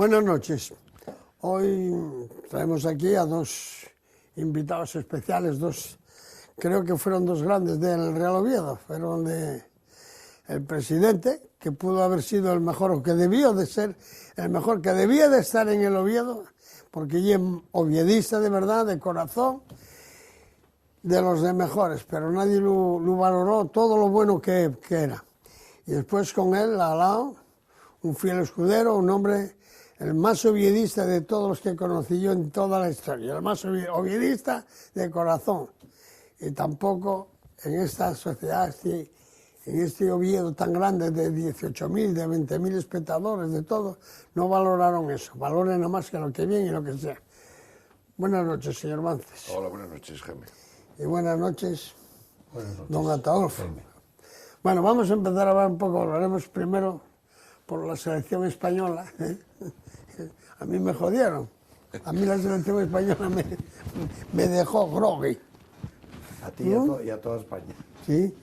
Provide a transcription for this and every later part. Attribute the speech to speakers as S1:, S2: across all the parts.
S1: Buenas noches. Hoy traemos aquí a dos invitados especiales, creo que fueron dos grandes del Real Oviedo. Fueron el presidente, que pudo haber sido el mejor, o que debió de ser el mejor, que debía de estar en el Oviedo, porque es oviedista de verdad, de corazón, de los de mejores, pero nadie lo valoró todo lo bueno que era. Y después con él, al lado, un fiel escudero, un hombre, el más oviedista de todos los que conocí yo en toda la historia, el más oviedista de corazón. Y tampoco en esta sociedad, en este Oviedo tan grande de 18.000, de 20.000 espectadores, de todo, no valoraron eso. Valoren nada más que lo que viene y lo que sea. Buenas noches, señor Mances.
S2: Hola, buenas noches, Jaime.
S1: Y buenas noches, don Ataulfo. Bueno, vamos a empezar a hablar un poco, hablaremos primero por la selección española. A mí me jodieron. A mí la selección española me dejó groggy.
S3: A ti y a toda España.
S1: Sí.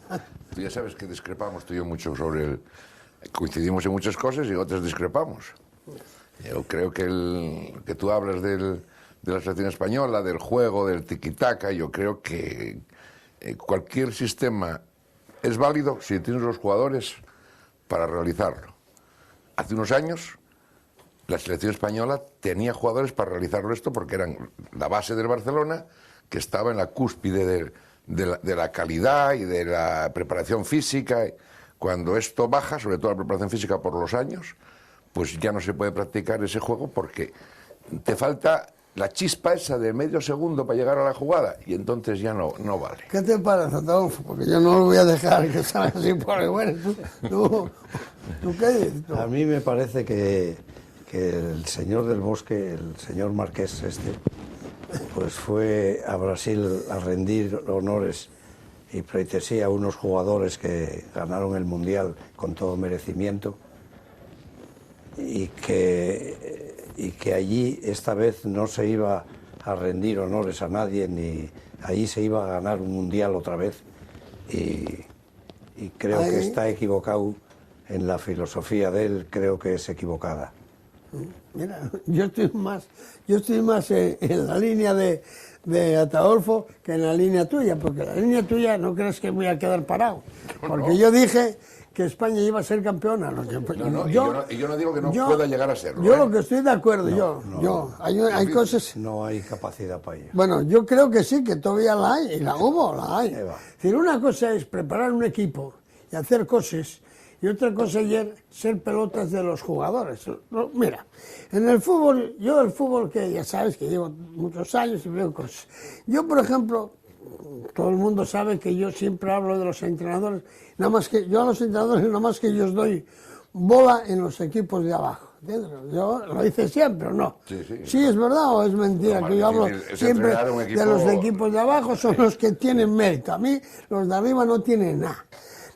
S2: Tú ya sabes que discrepamos tú y yo mucho sobre el... Coincidimos en muchas cosas y otras discrepamos. Yo creo que tú hablas de la selección española, del juego, del tiki-taka. Yo creo que cualquier sistema es válido si tienes los jugadores para realizarlo. Hace unos años la selección española tenía jugadores para realizarlo esto porque eran la base del Barcelona, que estaba en la cúspide de la calidad y de la preparación física. Cuando esto baja, sobre todo la preparación física por los años, pues ya no se puede practicar ese juego porque te falta la chispa esa de medio segundo para llegar a la jugada y entonces ya no vale.
S1: ¿Qué te parece, Ataulfo? Porque yo no lo voy a dejar que salga así por el bueno. ¿Tú qué dices?
S3: A mí me parece que el señor del Bosque, el señor Marqués pues fue a Brasil a rendir honores y pleitesía a unos jugadores que ganaron el Mundial con todo merecimiento y que allí esta vez no se iba a rendir honores a nadie, ni allí se iba a ganar un Mundial otra vez y creo que está equivocado en la filosofía de él, creo que es equivocada.
S1: Mira, yo estoy más en la línea de Ataulfo que en la línea tuya, porque en la línea tuya no crees que voy a quedar parado, porque yo dije que España iba a ser campeona.
S2: Yo no digo que no pueda llegar a serlo.
S1: Yo lo que estoy de acuerdo, hay cosas...
S3: No hay capacidad para ello.
S1: Bueno, yo creo que sí, que todavía la hay, y la hay. Es decir, una cosa es preparar un equipo y hacer cosas, y otra cosa es ser pelotas de los jugadores. Mira, en el fútbol, que ya sabes que llevo muchos años y veo cosas. Yo, por ejemplo, todo el mundo sabe que yo siempre hablo de los entrenadores, nada más que yo os doy bola en los equipos de abajo. ¿Entiendes? Yo lo hice siempre, ¿o no? Sí, es verdad o es mentira, que yo hablo siempre de los equipos de abajo, son los que tienen mérito. A mí los de arriba no tienen nada.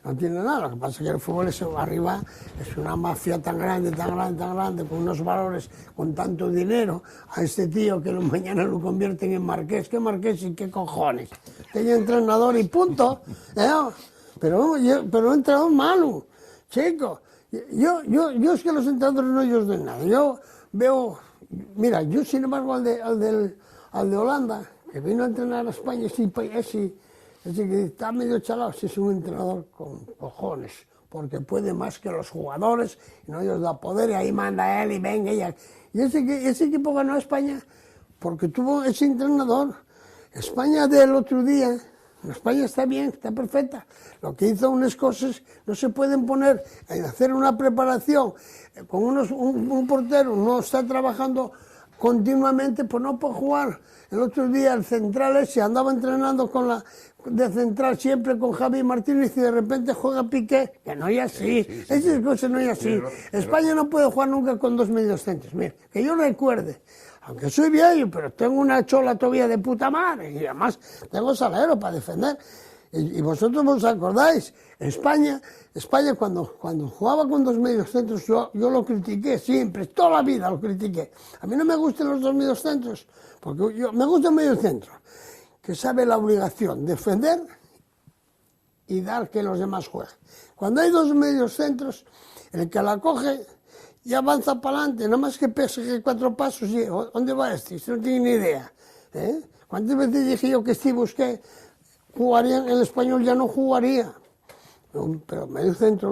S1: No tiene nada, lo que pasa es que el fútbol arriba es una mafia tan grande, con unos valores, con tanto dinero, a este tío que mañana lo convierten en marqués. ¿Qué marqués y qué cojones? Tenía entrenador y punto. Pero un entrenador malo, chico. Yo es que los entrenadores no ellos de nada. Yo veo, mira, yo sin embargo al de Holanda, que vino a entrenar a España, así que está medio chalado, si es un entrenador con cojones, porque puede más que los jugadores, y no ellos da poder, y ahí manda él, y venga ella. Y ese equipo ganó a España porque tuvo ese entrenador. España del otro día, España está bien, está perfecta. Lo que hizo unas cosas no se pueden poner en hacer una preparación con un portero, no está trabajando continuamente, pues no puede jugar. El otro día el central ese andaba entrenando de central siempre con Javi Martínez y de repente juega Piqué, que no es así, esas cosas no es así. España no puede jugar nunca con dos mediocentros, mira, que yo recuerde, aunque soy viejo, pero tengo una chola todavía de puta madre y además tengo salero para defender. Y vosotros os acordáis, España cuando jugaba con dos mediocentros, yo lo critiqué siempre, toda la vida lo critiqué. A mí no me gustan los dos mediocentros, porque me gusta el mediocentro, que sabe la obligación, defender y dar que los demás jueguen. Cuando hay dos mediocentros, el que la coge y avanza para adelante, nada más que pegue 4 pasos y ¿dónde va este? No tiene ni idea. ¿Cuántas veces dije yo que Steve Busquets jugaría en el Español? Ya no jugaría. Pero medio centro,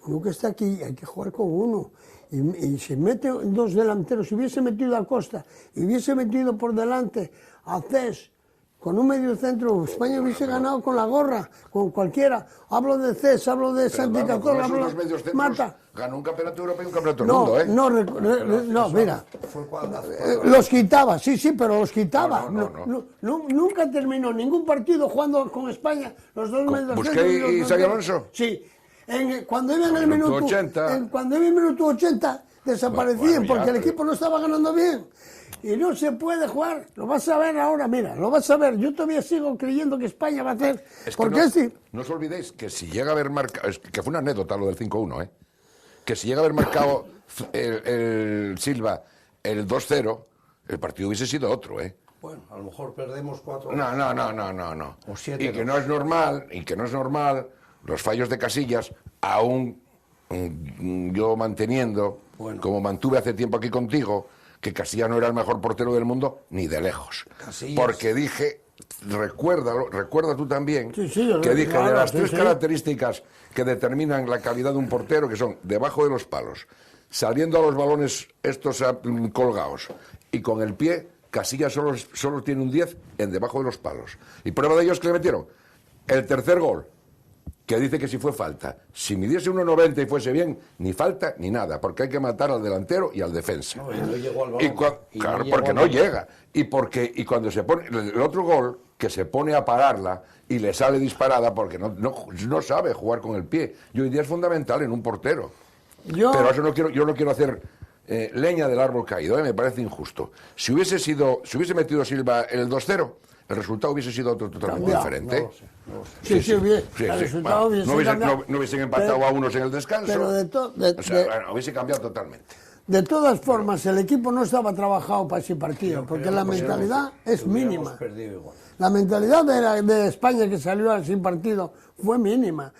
S1: uno que está aquí, hay que jugar con uno. Y si mete 2 delanteros, si hubiese metido a Costa y hubiese metido por delante a Cés, con un medio centro, España hubiese ganado con la gorra, con cualquiera. Hablo de Cés, hablo de Santi Cazorla, hablo de Mata.
S2: Ganó un campeonato europeo y un campeonato del mundo, ¿eh?
S1: No, mira.
S3: Fue cuando
S1: Los quitaba, sí, pero los quitaba.
S2: No.
S1: Nunca terminó ningún partido jugando con España, los 2 medios
S2: ¿Busquets y Xabi Alonso?
S1: Sí. Cuando iba en el minuto 80, cuando iba en el minuto 80 desaparecían porque el equipo no estaba ganando bien. Y no se puede jugar, lo vas a ver ahora, mira, lo vas a ver. Yo todavía sigo creyendo que España va a hacer.
S2: No os olvidéis que si llega a haber marcado, que fue una anécdota lo del 5-1, que si llega a haber marcado el Silva el 2-0, el partido hubiese sido otro,
S3: Bueno, a lo mejor perdemos 4.
S2: No.
S3: O 7.
S2: Y que no es normal, los fallos de Casillas, aún yo manteniendo, como mantuve hace tiempo aquí contigo, que Casillas no era el mejor portero del mundo, ni de lejos.
S3: Casillas.
S2: Porque dije, recuerda tú también,
S1: que
S2: dije
S1: claro,
S2: de las 3 características que determinan la calidad de un portero, que son debajo de los palos, saliendo a los balones estos colgados, y con el pie, Casillas solo tiene un 10 en debajo de los palos. Y prueba de ello es que le metieron el tercer gol, que dice que si fue falta. Si midiese 1,90 y fuese bien, ni falta ni nada, porque hay que matar al delantero y al defensa.
S3: No llegó al balón.
S2: Claro, porque no llega. Y cuando se pone el otro gol, que se pone a pararla y le sale disparada porque no sabe jugar con el pie. Y hoy día es fundamental en un portero. Pero eso yo no quiero hacer leña del árbol caído, me parece injusto. Si hubiese metido Silva el 2-0, el resultado hubiese sido otro totalmente diferente.
S1: No lo sé. Sí, el resultado
S2: no hubiesen empatado a unos en el descanso.
S1: Pero
S2: hubiese cambiado totalmente.
S1: De todas formas, el equipo no estaba trabajado para ese partido, porque la mentalidad es mínima. La mentalidad de España que salió sin partido fue mínima.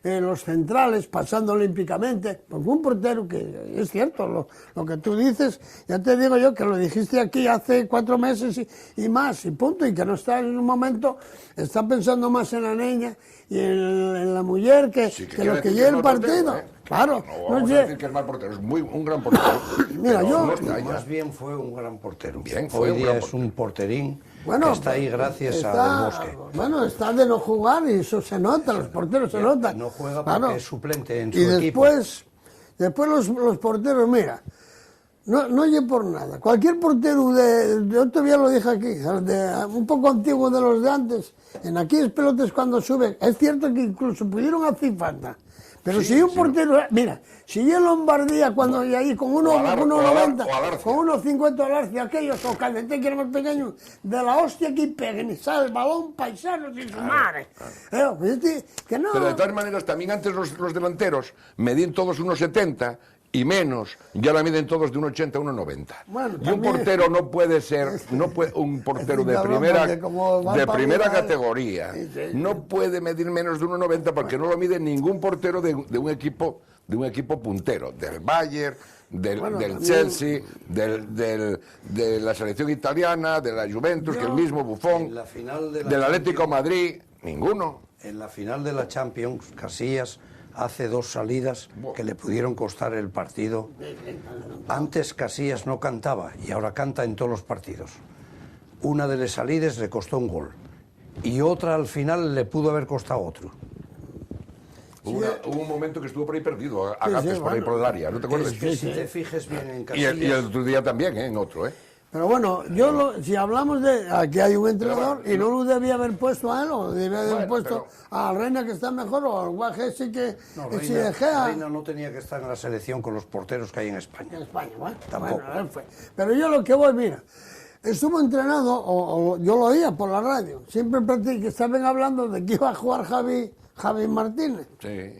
S1: Los centrales pasando olímpicamente, porque un portero que es cierto lo que tú dices, ya te digo yo que lo dijiste aquí hace 4 meses y más, y punto, y que no está en un momento, está pensando más en la niña y en la mujer que lo que lleve el partido.
S2: Portero,
S1: Claro.
S2: No vamos a decir que es mal portero, es un gran portero.
S1: Mira,
S3: más bien fue un gran portero.
S2: Bien,
S3: hoy día es un porterín que está ahí gracias a Del Bosque.
S1: Bueno, está de no jugar y eso se nota, los porteros se notan.
S3: No juega porque es suplente en su
S1: equipo. Y después los porteros, mira, no oye por nada. Cualquier portero yo todavía lo dije aquí, un poco antiguo de los de antes, en Aquellas Pelotas cuando suben, es cierto que incluso pudieron hacer falta. Pero si un portero, mira, si yo Lombardía cuando hay ahí con 1,90, con 1,50 Alarcia, aquellos o Caldente que era más pequeño, de la hostia que peguen y sale el balón paisano sin su madre. Que no.
S2: Pero de todas maneras, también antes los delanteros medían todos 1,70 y menos, ya la miden todos de 1,80 a 1,90.
S1: Bueno,
S2: y un portero no puede ser, un portero de primera categoría, no puede medir menos de 1,90 porque no lo mide ningún portero de un equipo puntero, del Bayern, del Chelsea, de la selección italiana, de la Juventus, que el mismo Buffon, del Atlético Madrid, ninguno.
S3: En la final de la Champions, Casillas hace 2 salidas que le pudieron costar el partido. Antes Casillas no cantaba y ahora canta en todos los partidos. Una de las salidas le costó un gol y otra al final le pudo haber costado otro.
S2: Hubo un momento que estuvo por ahí perdido, Agates por ahí por el área, ¿no te acuerdas?
S3: Es que si te fijes bien en Casillas...
S2: Y el otro día también, en otro,
S1: Pero bueno, si hablamos de... Aquí hay un entrenador y no lo debía haber puesto a él, o debía haber puesto a Reina, que está mejor, o al Guaje sí que...
S3: Reina no tenía que estar en la selección con los porteros que hay en España.
S1: En España, bueno,
S3: tampoco.
S1: Bueno, él fue. Pero yo lo que voy, mira, estuvo entrenado, o yo lo oía por la radio, siempre que estaban hablando de que iba a jugar Javi Martínez.
S2: Sí.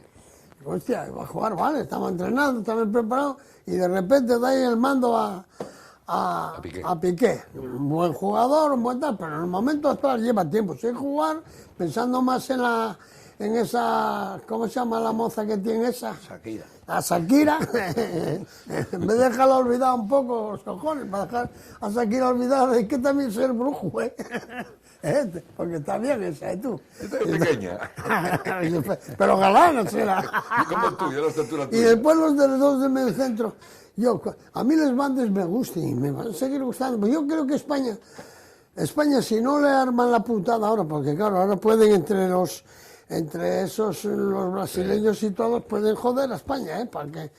S1: Hostia, iba a jugar, vale, estaba entrenado, estaba preparado, y de repente da ahí el mando a Piqué. Un buen jugador, un buen tal, pero en el momento actual lleva tiempo sin jugar, pensando más en en esa, ¿cómo se llama la moza que tiene esa?
S3: Shakira.
S1: A Shakira, en vez de dejarla olvidada un poco, los cojones, para dejar a Shakira olvidada, hay que también ser brujo, ¿eh? Porque está bien esa, ¿eh? Tú.
S2: Esta es pequeña.
S1: Pero galana será.
S2: Como tú, yo la estatura
S1: Y
S2: tuya.
S1: después los de los dos del medio centro. A mí les bandes me gustan y me van a seguir gustando. Pero yo creo que España, si no le arman la puntada ahora, porque claro, ahora pueden entre esos, los brasileños y todos, pueden joder a España, ¿eh? Porque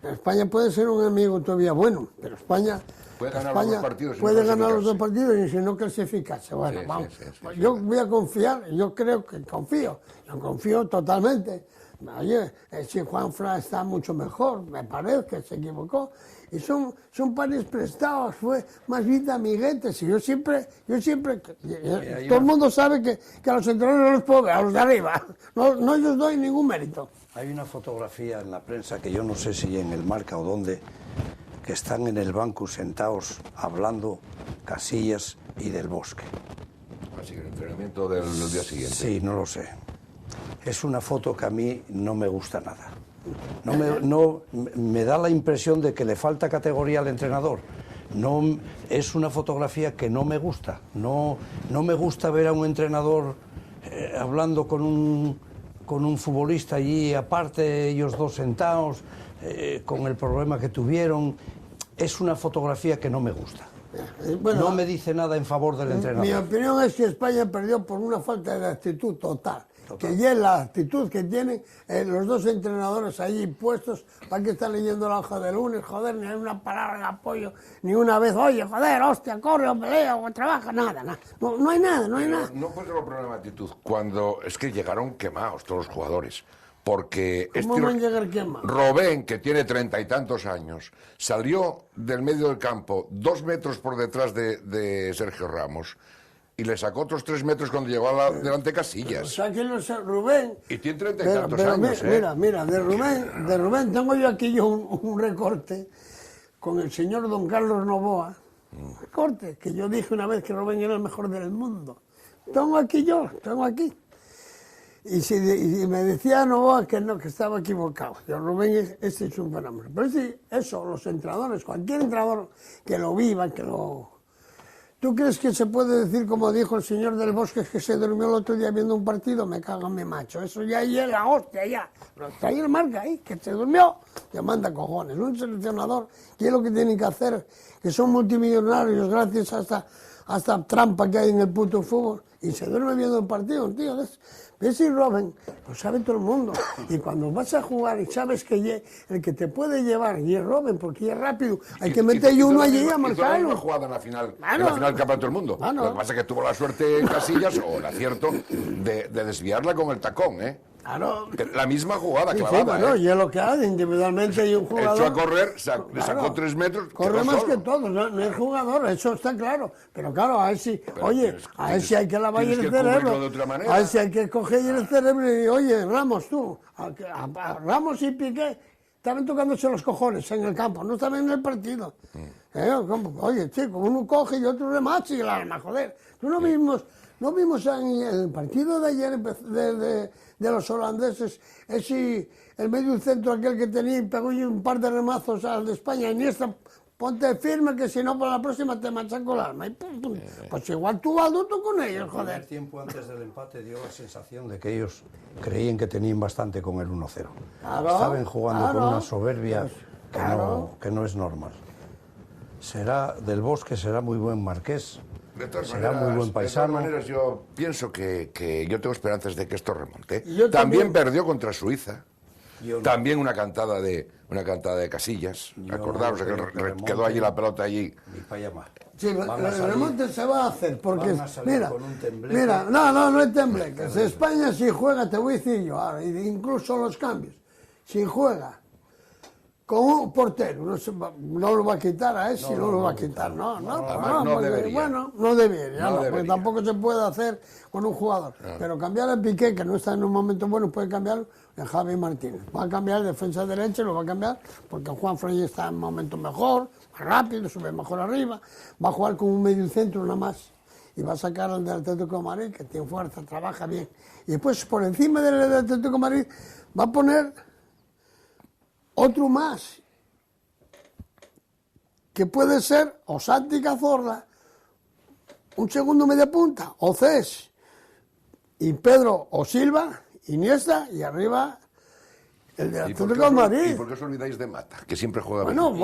S1: España puede ser un enemigo todavía bueno, pero España
S2: puede ganar los dos partidos.
S1: Puede ganar los dos partidos y si no clasificarse. Bueno,
S2: Sí,
S1: vamos.
S2: sí,
S1: Yo voy a confiar, yo creo que confío, yo confío totalmente. Oye, si Juanfran está mucho mejor, me parece que se equivocó. Y son pares prestados, fue más bien amiguetes. Y yo siempre, todo el mundo sabe que a los entrenadores no les puedo ver, a los de arriba, no les doy ningún mérito.
S3: Hay una fotografía en la prensa que yo no sé si en el Marca o dónde, que están en el banco sentados hablando Casillas y Del Bosque.
S2: Así que el entrenamiento del día siguiente.
S3: Sí, no lo sé. Es una foto que a mí no me gusta nada. No me da la impresión de que le falta categoría al entrenador. No, es una fotografía que no me gusta. No me gusta ver a un entrenador hablando con un futbolista allí aparte, ellos dos sentados, con el problema que tuvieron. Es una fotografía que no me gusta. Bueno, no me dice nada en favor del entrenador.
S1: Mi opinión es que España perdió por una falta de actitud total. Que ya es la actitud que tienen los dos entrenadores allí puestos, para que están leyendo la hoja de lunes, joder, ni hay una palabra de apoyo, ni una vez, oye, joder, hostia, corre o pelea o trabaja, nada. No hay nada.
S2: No fue solo problema de actitud, cuando es que llegaron quemados todos los jugadores. Porque
S1: ¿Cómo van a llegar quemados?
S2: Robén, que tiene 30 y tantos años, salió del medio del campo 2 metros por detrás de Sergio Ramos y le sacó otros 3 metros cuando llegó delante Casillas.
S1: O sea que no sé, Rubén...
S2: Y tiene 30 y tantos años,
S1: Mira, de Rubén tengo yo aquí un recorte con el señor don Carlos Novoa. Recorte, que yo dije una vez que Rubén era el mejor del mundo. Tengo aquí. Y me decía Novoa que no, que estaba equivocado. Yo, Rubén, este es un fenómeno. Pero eso, los entrenadores, cualquier entrenador que lo viva, que lo... ¿Tú crees que se puede decir, como dijo el señor Del Bosque, que se durmió el otro día viendo un partido? Me cago en mi macho. Eso ya es la hostia, ya. Pero está ahí el Marca, ahí, que se durmió, que manda cojones. Un seleccionador, ¿qué es lo que tienen que hacer? Que son multimillonarios gracias a esta trampa que hay en el puto fútbol. Y se duerme viendo un partido, tío. ¿Ves? Y Robben, lo sabe todo el mundo. Y cuando vas a jugar y sabes que el que te puede llevar y es Robben, porque ya es rápido, hay que meter uno allí a marcarlo.
S2: Una jugada en la final del Campeonato del Mundo. Lo que pasa es que tuvo la suerte en Casillas, o el acierto, de desviarla con el tacón, ¿eh?
S1: Claro.
S2: La misma jugada
S1: Sí,
S2: clavada.
S1: bueno, y es lo que hace, individualmente hay un jugador...
S2: Echó a correr, le sacó 3 metros...
S1: Corre más que todos, no es jugador, eso está claro. Pero claro, a ver si, a ver si hay que lavar el cerebro. A ver si hay que coger el cerebro y, oye, Ramos, tú, a Ramos y Piqué estaban tocándose los cojones en el campo, no estaban en el partido. Oye, chico, uno coge y otro remata y el alma, joder. Tú no vimos en el partido de ayer de los holandeses, el medio centro aquel que tenía y pegó un par de remazos al de España, Iniesta, ponte firme que si no para la próxima te machaco el alma. Y pum. Pues igual tú adulto con ellos, joder.
S3: El tiempo antes del empate dio la sensación de que ellos creían que tenían bastante con el 1-0. Estaban jugando con una soberbia que no es normal. Será Del Bosque, será muy buen marqués. Será muy buen paisano.
S2: De todas maneras, yo pienso que yo tengo esperanzas de que esto remonte. También perdió contra Suiza. También una cantada de Casillas. Acordaros que quedó allí la pelota allí.
S3: Ni para llamar.
S1: Sí, el remonte se va a hacer porque mira, no es tembleque. Si España si juega, te voy a decir yo ahora, incluso los cambios. Si juega con un portero, no lo va a quitar a ese, no lo va a quitar, no debería. Bueno, no debería, porque tampoco se puede hacer con un jugador. Pero cambiar a Piqué, que no está en un momento bueno, puede cambiarlo en Javi Martínez. Va a cambiar defensa derecha, lo va a cambiar, porque Juanfran está en un momento mejor, más rápido, sube mejor arriba, va a jugar con un medio centro nada más. y va a sacar al del Atlético de Madrid, que tiene fuerza, trabaja bien. Y después, por encima del Atlético de Madrid, va a poner otro más, que puede ser o Santi Cazorla, un segundo media punta, o Cés, y Pedro o Silva, Iniesta, y arriba el de Atlético de Madrid.
S2: ¿Y por qué os olvidáis de Mata, que siempre juega bien?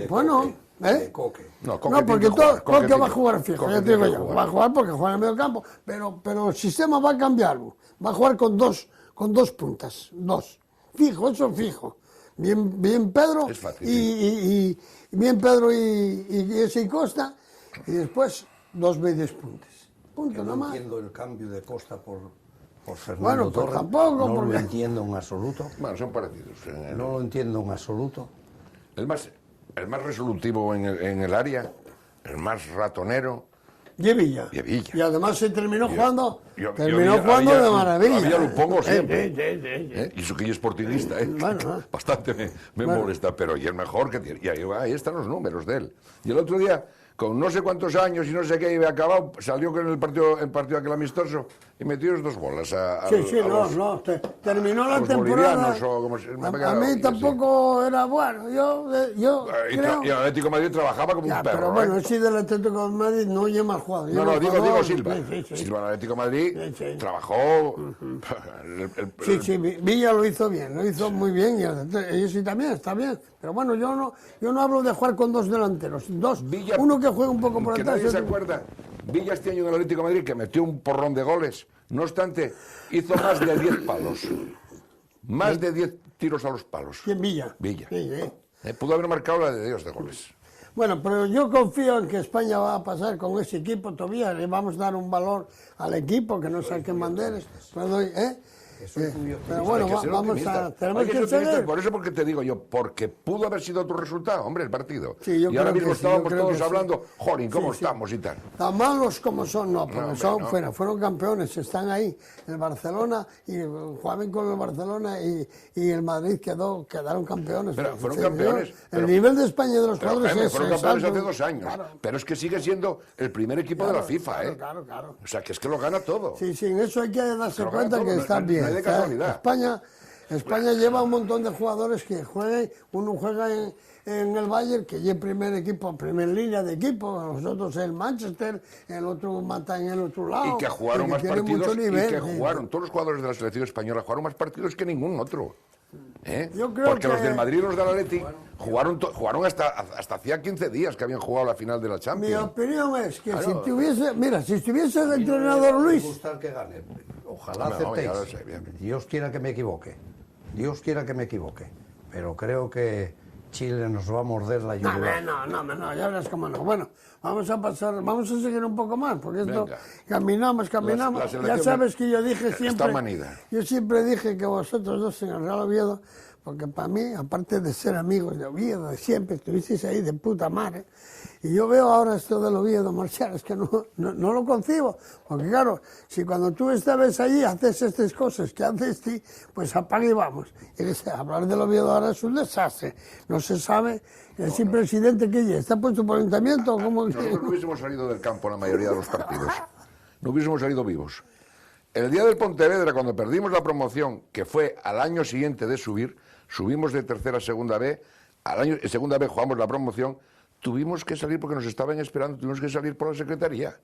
S1: Bueno.
S3: De Coque.
S2: No, Coque
S1: No, porque Coque va a jugar fijo,
S2: Coque
S1: ya te digo
S2: tiene que
S1: yo.
S2: jugar.
S1: Va a jugar porque juega en el medio campo, pero el sistema va a cambiarlo. Va a jugar con dos puntas, dos. Fijo, eso fijo. Bien Pedro
S2: Es fácil,
S1: y bien Pedro y ese Costa, y después dos medios puntas. Punto,
S3: No
S1: nada más.
S3: entiendo el cambio de Costa por Fernando
S1: Bueno, pues
S3: Torres.
S1: tampoco,
S3: no
S1: porque-
S3: lo entiendo en absoluto.
S2: Bueno, son parecidos.
S3: No lo entiendo en absoluto.
S2: El más resolutivo en el área, el más ratonero.
S1: Y Villa.
S2: Y Villa.
S1: Y además se terminó jugando,
S2: Yo
S1: jugando de maravilla.
S2: A Villa lo pongo siempre.
S1: Sí.
S2: Y eso que yo es sportingista,
S1: Bueno,
S2: bastante me molesta, pero y el mejor que tiene. Y ahí están los números de él. Y el otro día, con no sé cuántos años y no sé qué, había acabado, salió con el partido aquel amistoso y metió 2 bolas a
S1: terminó la
S2: los
S1: temporada.
S2: bolivianos o como se- me ha
S1: A
S2: quedado,
S1: mí
S2: sí.
S1: tampoco era bueno. Yo creo.
S2: Y el Atlético de Madrid trabajaba como
S1: Ya,
S2: un perro.
S1: pero bueno, sí del Atlético de Madrid no lleva mal jugado.
S2: No, digo Silva.
S1: Sí.
S2: Silva en el Atlético de Madrid
S1: Sí.
S2: trabajó.
S1: Sí, Villa lo hizo bien, lo hizo muy bien y sí también está bien. Pero bueno, yo no hablo de jugar con 2 delanteros, uno que juegue un poco por
S2: que
S1: atrás.
S2: nadie se
S1: otro-
S2: acuerda. Villa este año en el Atlético de Madrid que metió un porrón de goles. No obstante, hizo más de 10 palos. Más de 10 tiros a los palos.
S1: ¿Quién Villa?
S2: Villa.
S1: Sí.
S2: Pudo haber marcado la de Dios de goles.
S1: Bueno, pero yo confío en que España va a pasar con ese equipo todavía. Le vamos a dar un valor al equipo, que no saquen banderas. Pero bueno,
S2: Hay que ser
S1: vamos
S2: optimista.
S1: tenemos
S2: Hay
S1: que
S2: ser optimista.
S1: seguir.
S2: Por eso porque te digo yo, porque pudo haber sido otro resultado, hombre, el partido.
S1: Sí, yo
S2: y ahora
S1: creo
S2: mismo
S1: que sí, yo
S2: estábamos
S1: creo
S2: todos
S1: que sí.
S2: hablando, jolín, ¿cómo
S1: Sí.
S2: estamos y tal?
S1: Tan malos como son, no, porque
S2: hombre,
S1: son
S2: no.
S1: fueron campeones, están ahí. El Barcelona, y jugaban con el Barcelona y el Madrid quedaron campeones.
S2: Pero fueron
S1: Sí,
S2: campeones,
S1: El
S2: pero-
S1: nivel de España y de los
S2: Pero,
S1: jugadores
S2: Jaime,
S1: es
S2: fueron campeones
S1: alto.
S2: hace 2 años.
S1: Claro,
S2: Pero es que sigue siendo el primer equipo de la FIFA, ¿eh?
S1: Claro.
S2: O sea, que es que lo gana todo.
S1: Sí, en eso hay que darse
S2: Pero
S1: cuenta
S2: gana
S1: que
S2: todo,
S1: están
S2: no
S1: bien.
S2: hay de casualidad.
S1: España lleva un montón de jugadores que juegan, uno juega en el Bayern, que es el primer equipo, primer línea de equipo, nosotros el Manchester, el otro mata en el otro lado.
S2: Y que jugaron más
S1: tiene
S2: partidos,
S1: mucho nivel,
S2: y que
S1: sí.
S2: jugaron, todos los jugadores de la selección española jugaron más partidos que ningún otro. ¿Eh?
S1: Yo creo
S2: Porque
S1: que-
S2: los del Madrid y los del Atleti jugaron hasta hacía 15 días que habían jugado la final de la
S1: Mi
S2: Champions.
S1: opinión es que
S2: Claro.
S1: si estuviese el entrenador
S3: Me
S1: Luis,
S3: gusta que gane. Ojalá
S2: No,
S3: aceptéis.
S2: ya lo sé, bien.
S3: Dios quiera que me equivoque. Dios quiera que me equivoque. Pero creo que Chile nos va a morder la yugular.
S1: no, ya verás cómo no. Bueno, vamos a seguir un poco más, porque esto
S2: Venga.
S1: caminamos.
S2: La selección
S1: Ya sabes que yo dije siempre,
S2: está manida.
S1: yo siempre dije que vosotros dos en el Real Oviedo, porque para mí, aparte de ser amigos de Oviedo, de siempre, estuvisteis ahí de puta madre, y yo veo ahora esto del Oviedo marchar, es que no lo concibo, porque claro, si cuando tú estabas allí haces estas cosas que haces tú, pues apaga y vamos. Y que sé, hablar del Oviedo ahora es un desastre, no se sabe el presidente que ya está puesto por ayuntamiento, o cómo...
S2: Nosotros no hubiésemos salido del campo la mayoría de los partidos. No hubiésemos salido vivos. El día del Pontevedra, cuando perdimos la promoción, que fue al año siguiente de subir, subimos de tercera a segunda B, en segunda B jugamos la promoción, tuvimos que salir porque nos estaban esperando, tuvimos que salir por la secretaría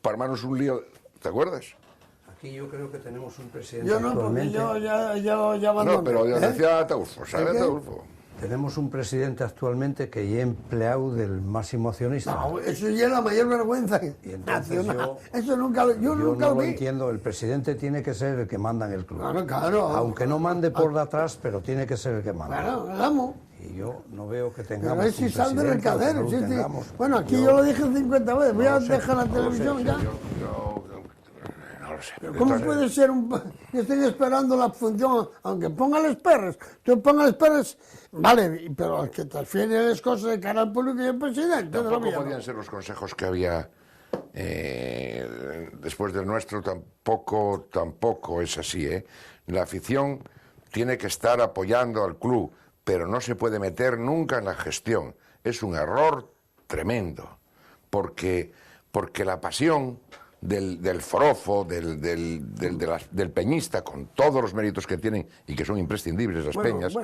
S2: para armarnos un lío. ¿Te acuerdas?
S3: Aquí yo creo que tenemos un presidente
S1: Yo no, porque
S3: actualmente.
S1: ya abandoné.
S2: No, pero ya
S1: ¿eh?
S2: decía Ataulfo, ¿sabes,
S1: ¿De qué?
S2: Ataulfo?
S3: Tenemos un presidente actualmente que ya empleado del máximo accionista.
S1: No, eso ya es la mayor vergüenza
S3: Y entonces
S1: nacional.
S3: yo
S1: Eso nunca, yo nunca
S3: no
S1: lo
S3: lo
S1: vi.
S3: entiendo. El presidente tiene que ser el que manda en el club.
S1: Claro.
S3: Aunque no mande por detrás, pero tiene que ser el que manda.
S1: Claro, el amo.
S3: Y yo no veo que
S1: Pero
S3: tengamos
S1: es si
S3: un
S1: sal de
S3: presidente, aunque
S1: recadero.
S3: no lo
S1: sí.
S3: tengamos.
S1: Bueno, aquí yo lo dije 50 veces. Voy a
S3: lo sé,
S1: dejar la
S3: no lo sé,
S1: televisión
S3: sí,
S1: ya.
S2: No lo sé.
S1: ¿Cómo puede ser que estén esperando la función, aunque pongan los perros? Tú pongas los perros, vale, pero al que te refiere las cosas de cara al público y el presidente.
S2: Tampoco
S1: de lo
S2: podían ser los consejos que había después del nuestro, tampoco es así, ¿eh? La afición tiene que estar apoyando al club, pero no se puede meter nunca en la gestión. Es un error tremendo, porque porque la pasión del forofo, del peñista, con todos los méritos que tienen y que son imprescindibles las peñas,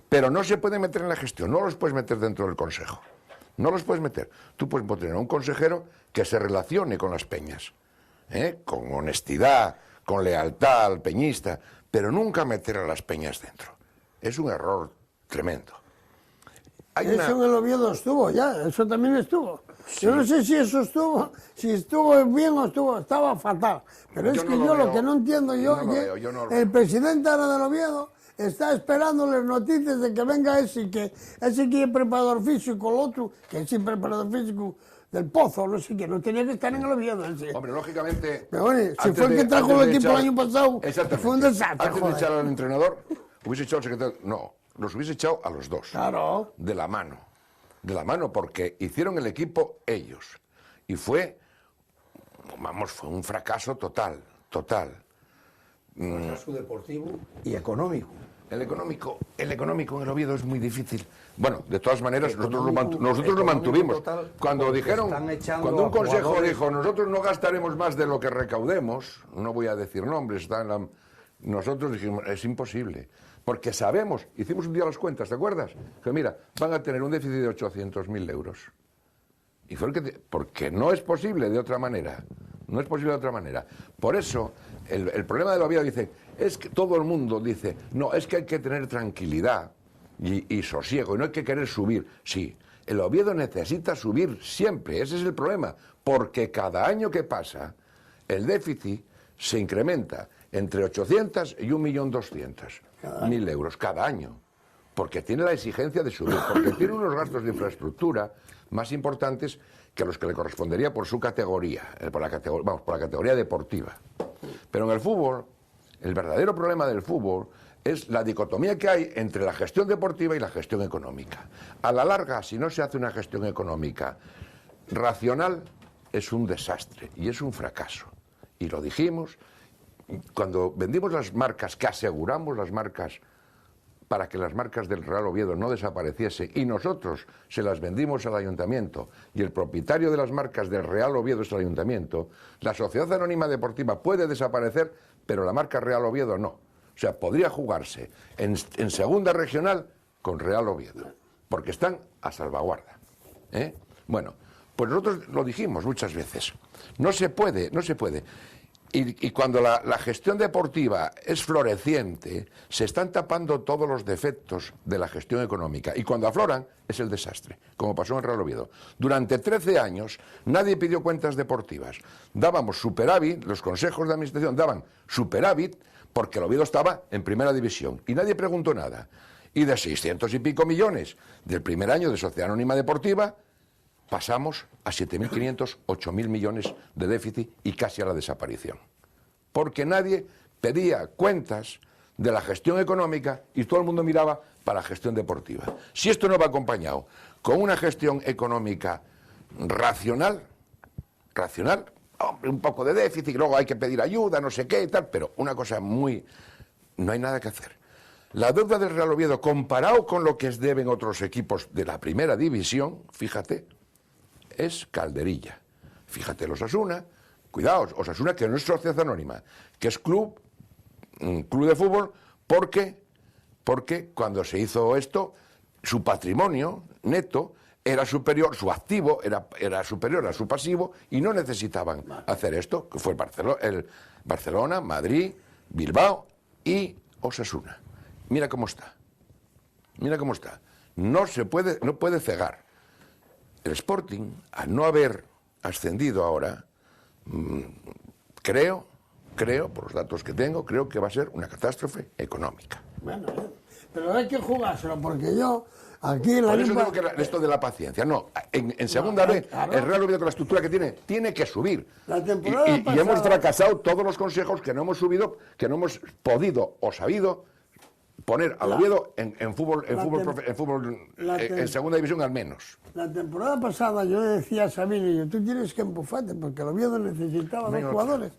S2: pero no se pueden meter en la gestión, no los puedes meter dentro del consejo, no los puedes meter. Tú puedes poner a un consejero que se relacione con las peñas, con honestidad, con lealtad al peñista, pero nunca meter a las peñas dentro. Es un error tremendo.
S1: Eso en el Oviedo estuvo ya, eso también estuvo. Sí. Yo no sé si eso estuvo, si estuvo bien o estaba fatal. Pero es que yo lo que no entiendo el presidente ahora del Oviedo está esperando las noticias de que venga ese que es preparador físico, el otro, que es preparador físico del Pozo, no sé qué, no tenía que estar en el Oviedo.
S2: Hombre, lógicamente...
S1: Pero bueno, si fue el que trajo el equipo el año pasado, fue un desastre.
S2: Antes de echar al entrenador, hubiese echado al secretario... No, los hubiese echado a los dos.
S1: Claro.
S2: De la mano, porque hicieron el equipo ellos. Y fue un fracaso total.
S3: Fracaso deportivo y económico.
S2: El económico en el Oviedo es muy difícil. Bueno, de todas maneras, nosotros lo mantuvimos. Cuando dijeron, cuando un consejo dijo, nosotros no gastaremos más de lo que recaudemos, no voy a decir nombres, nosotros dijimos, es imposible. Porque sabemos, hicimos un día las cuentas, ¿te acuerdas? Que mira, van a tener un déficit de 800.000 euros. Y fue porque no es posible de otra manera. No es posible de otra manera. Por eso, el problema de la vida dice, es que todo el mundo dice, no, es que hay que tener tranquilidad y sosiego, y no hay que querer subir. Sí, el Oviedo necesita subir siempre, ese es el problema, porque cada año que pasa, el déficit se incrementa entre 800 y 1.200.000 euros cada año, porque tiene la exigencia de subir, porque tiene unos gastos de infraestructura más importantes que los que le correspondería por su categoría, por la categoría deportiva. Pero en el fútbol, el verdadero problema del fútbol es la dicotomía que hay entre la gestión deportiva y la gestión económica. A la larga, si no se hace una gestión económica racional, es un desastre y es un fracaso. Y lo dijimos cuando vendimos las marcas, que aseguramos las marcas para que las marcas del Real Oviedo no desapareciese, y nosotros se las vendimos al ayuntamiento, y el propietario de las marcas del Real Oviedo es el ayuntamiento, la Sociedad Anónima Deportiva puede desaparecer, pero la marca Real Oviedo no. O sea, podría jugarse en segunda regional con Real Oviedo, porque están a salvaguarda. Bueno, pues nosotros lo dijimos muchas veces. No se puede. Y cuando la gestión deportiva es floreciente, se están tapando todos los defectos de la gestión económica. Y cuando afloran, es el desastre, como pasó en Real Oviedo. Durante 13 años, nadie pidió cuentas deportivas. Dábamos superávit, los consejos de administración daban superávit, porque el Oviedo estaba en primera división. Y nadie preguntó nada. Y de 600 y pico millones del primer año de Sociedad Anónima Deportiva, pasamos a 7.500, 8.000 millones de déficit y casi a la desaparición. Porque nadie pedía cuentas de la gestión económica y todo el mundo miraba para la gestión deportiva. Si esto no va acompañado con una gestión económica racional, hombre, un poco de déficit, luego hay que pedir ayuda, no sé qué y tal, pero una cosa no hay nada que hacer. La deuda del Real Oviedo, comparado con lo que deben otros equipos de la primera división, fíjate, es calderilla. Fíjate, los Osasuna, cuidaos, Osasuna que no es sociedad anónima, que es club de fútbol, porque cuando se hizo esto, su patrimonio neto era superior, su activo era superior a su pasivo y no necesitaban hacer esto, que fue el Barcelona, Madrid, Bilbao y Osasuna. Mira cómo está. No puede cegar. El Sporting, al no haber ascendido ahora, creo, por los datos que tengo, creo que va a ser una catástrofe económica.
S1: Bueno, pero hay que jugárselo, porque yo aquí en la...
S2: Por eso digo que esto de la paciencia, no, en segunda vez, claro. El Real Oviedo con la estructura que tiene que subir.
S1: La temporada pasada...
S2: y hemos fracasado todos los consejos que no hemos subido, que no hemos podido o sabido poner al Oviedo en fútbol, en segunda división al menos.
S1: La temporada pasada yo decía a Sabino, tú tienes que empujarte porque el Oviedo necesitaba dos jugadores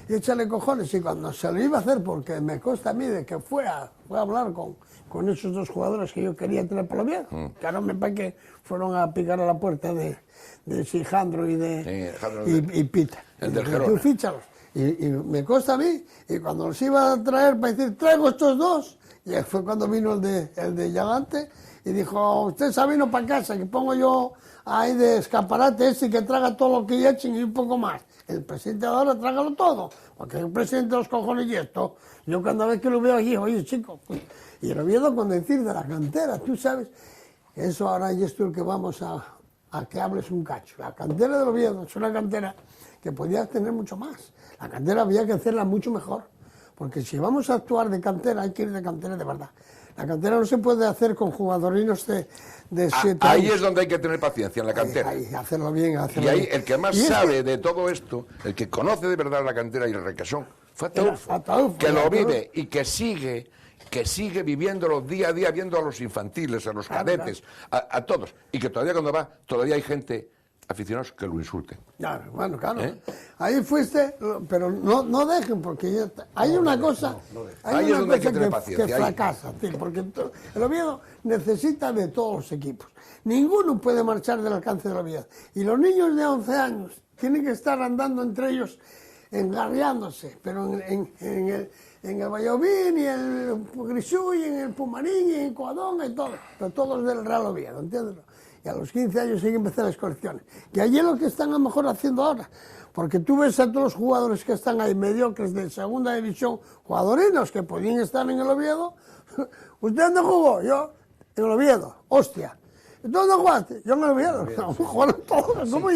S1: y échale cojones. Y cuando se lo iba a hacer, porque me consta a mí de que fue a hablar con esos dos jugadores que yo quería tener por el Oviedo, claro, me parece que fueron a picar a la puerta de Sijandro y Pita.
S2: El del Gerona.
S1: Tú fíchalos. Y me consta a mí, y cuando los iba a traer para decir, traigo estos dos, y fue cuando vino el de Yagante, y dijo, usted Sabino para casa, que pongo yo ahí de escaparate y que traga todo lo que echen y un poco más. El presidente de ahora trágalo todo, porque el presidente de los cojones y esto. Yo cada vez que lo veo aquí, oye chico, y el Oviedo con decir de la cantera, tú sabes, que eso ahora y esto es el que vamos a que hables un cacho. La cantera del Oviedo es una cantera que podía tener mucho más. La cantera había que hacerla mucho mejor, porque si vamos a actuar de cantera, hay que ir de cantera de verdad. La cantera no se puede hacer con jugadorinos de 7 años.
S2: Ahí es donde hay que tener paciencia, en la cantera.
S1: Ahí, hacerlo bien,
S2: y ahí el que más sabe de todo esto, el que conoce de verdad la cantera y el requesón, fue Ataúfo, que lo vive y que sigue viviéndolo día a día, viendo a los infantiles, a los cadetes, a todos. Y que todavía cuando va, todavía hay gente, aficionados, que lo insulten.
S1: Claro, bueno, claro. Ahí fuiste, pero no dejen, porque hay una cosa,
S2: ahí es donde hay que tener paciencia,
S1: que fracasa, porque el Oviedo necesita de todos los equipos. Ninguno puede marchar del alcance del Oviedo. Y los niños de 11 años tienen que estar andando entre ellos, engarriándose, pero en el Valladolid, y el Grisú, y en el Pumarín, y en Covadonga, y todo, pero todos del Real Oviedo, ¿entiendes? Y a los 15 años hay que empezar las colecciones. Que allí es lo que están a lo mejor haciendo ahora. Porque tú ves a todos los jugadores que están ahí, mediocres de segunda división, jugadorinos que podían estar en el Oviedo. ¿Usted dónde jugó? Yo, en el Oviedo. Hostia. ¿Dónde jugaste? Yo en el Oviedo. Jugaron todos. ¿Cómo?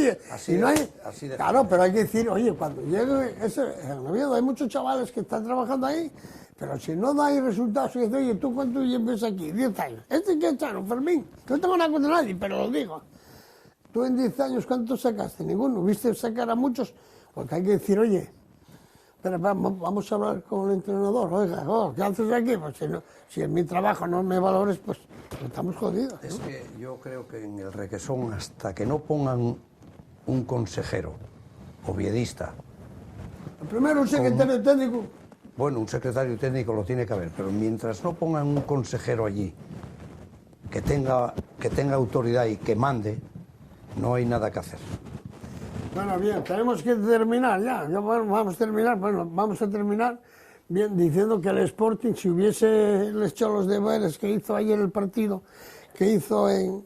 S1: Claro, pero hay que decir, oye, cuando llegue en el Oviedo hay muchos chavales que están trabajando ahí, pero si no hay resultados, y dice, oye, ¿tú cuánto llevas aquí? 10 años. ¿Qué echaron, Fermín? Que no tengo nada contra nadie, pero lo digo. Tú en 10 años, ¿cuánto sacaste? Ninguno. ¿Viste sacar a muchos? Porque hay que decir, oye, pero vamos a hablar con el entrenador. Oiga, ¿qué haces aquí? Pues si en mi trabajo no me valores, pues estamos jodidos, ¿no?
S3: Es que yo creo que en el Requesón, hasta que no pongan un consejero oviedista...
S1: Primero un secretario técnico.
S3: Bueno, un secretario técnico lo tiene que haber, pero mientras no pongan un consejero allí que tenga autoridad y que mande, no hay nada que hacer.
S1: Bueno, bien, tenemos que terminar ya. Vamos a terminar bien diciendo que el Sporting, si hubiese hecho los deberes que hizo ayer el partido, que hizo el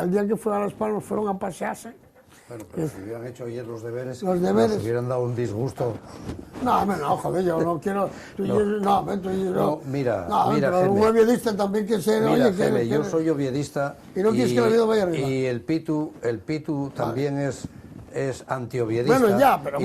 S1: día que fue a Las Palmas, fueron a pasearse.
S3: Bueno, pero si hubieran hecho ayer los deberes,
S1: nos
S3: hubieran dado un disgusto.
S1: No, joder, yo no quiero...
S3: Mira,
S1: pero
S3: Geme,
S1: un oviedista también que ser...
S3: Mira,
S1: oye,
S3: Geme, yo soy oviedista
S1: y no quieres que el Oviedo vaya arriba.
S3: Y el Pitu también es antioviedista.
S1: Bueno, ya, pero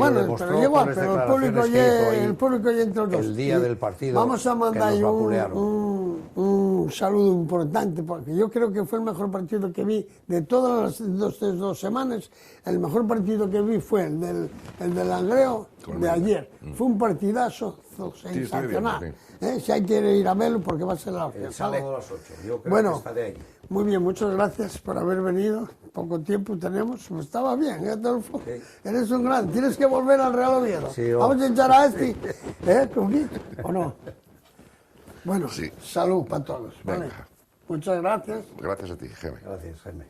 S1: igual, pero el público ya entre los dos.
S3: El día del partido.
S1: Vamos a mandar un saludo importante, porque yo creo que fue el mejor partido que vi de todas las 2 semanas. El mejor partido que vi fue el del Langreo de ayer. Fue un partidazo sensacional. Si hay que ir a verlo, porque va a ser la hostia.
S3: El sábado a las 8, yo creo que estaré ahí.
S1: Muy bien, muchas gracias por haber venido. Poco tiempo tenemos. Estaba bien, Adolfo. Okay. Eres un gran. Tienes que volver al Real Oviedo. Sí, vamos a echar a este. ¿O no? Bueno, sí. Salud para todos. ¿Vale? Muchas gracias.
S2: Gracias a ti, Geme.
S3: Gracias, Geme.